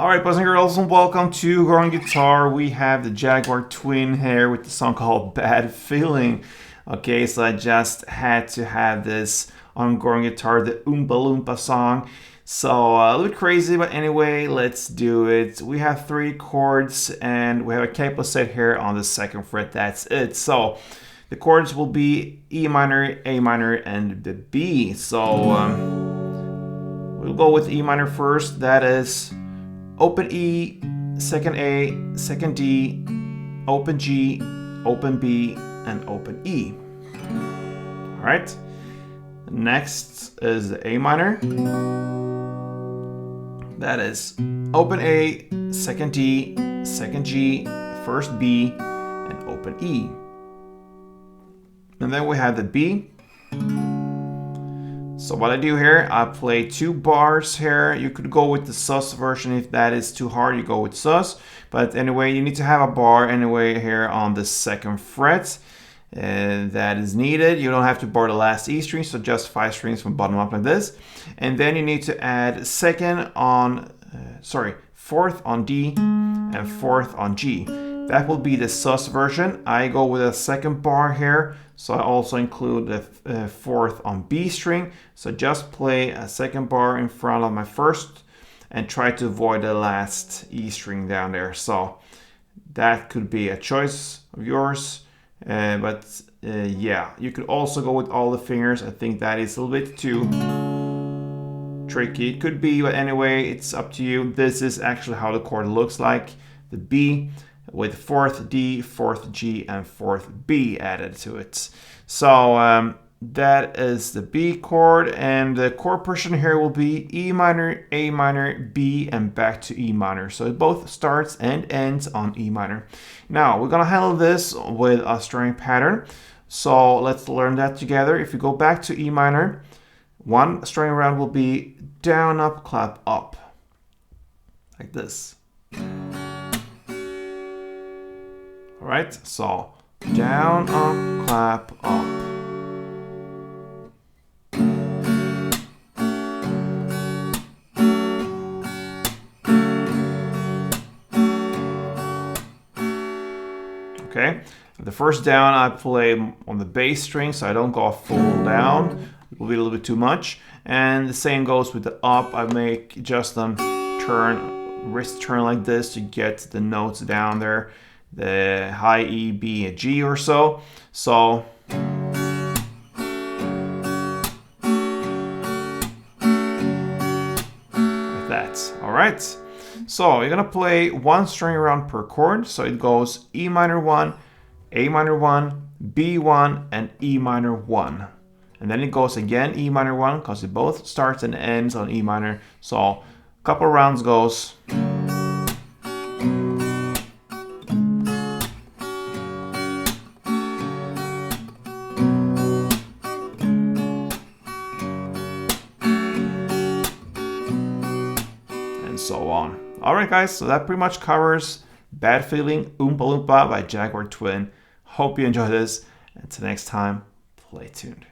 Alright, boys and girls, and welcome to Growing Guitar. We have the JagwarTwin here with the song called Bad Feeling. Okay, so I just had to have this on Growing Guitar, the Oompa Loompa song. So a little bit crazy, but anyway, let's do it. We have 3 chords and we have a capo set here on the 2nd fret. That's it. So the chords will be E minor, A minor, and the B. So we'll go with E minor first. That is open E, 2nd A, 2nd D, open G, open B, and open E. All right. Next is the A minor. That is open A, 2nd D, 2nd G, 1st B, and open E. And then we have the B. So what I do here, I play 2 bars here. You could go with the sus version if that is too hard, you go with sus. But anyway, you need to have a bar anyway here on the 2nd fret. That is needed. You don't have to bar the last E string, so just 5 strings from bottom up like this. And then you need to add 4th on D and 4th on G. That will be the sus version. I go with a 2nd bar here, so I also include the 4th on B string. So just play a 2nd bar in front of my 1st and try to avoid the last E string down there. So that could be a choice of yours. Yeah, you could also go with all the fingers. I think that is a little bit too tricky. It could be, but anyway, it's up to you. This is actually how the chord looks like. The B with 4th D, 4th G, and 4th B added to it. So that is the B chord, and the chord progression here will be E minor, A minor, B, and back to E minor. So it both starts and ends on E minor. Now we're gonna handle this with a strumming pattern. So let's learn that together. If you go back to E minor, one strumming round will be down, up, clap, up, like this. All right, so down, up, clap, up. Okay, the first down I play on the bass string, so I don't go full down. It will be a little bit too much. And the same goes with the up. I make just them turn, wrist turn like this to get the notes down there. The high E, B, and G or so. So like that. All right. So you're gonna play 1 string around per chord. So it goes E minor 1, A minor 1, B 1, and E minor 1. And then it goes again E minor 1 because it both starts and ends on E minor. So a couple rounds goes. So on. Alright guys, so that pretty much covers Bad Feeling, Oompa Loompa by JagwarTwin. Hope you enjoyed this, and until next time, play tuned.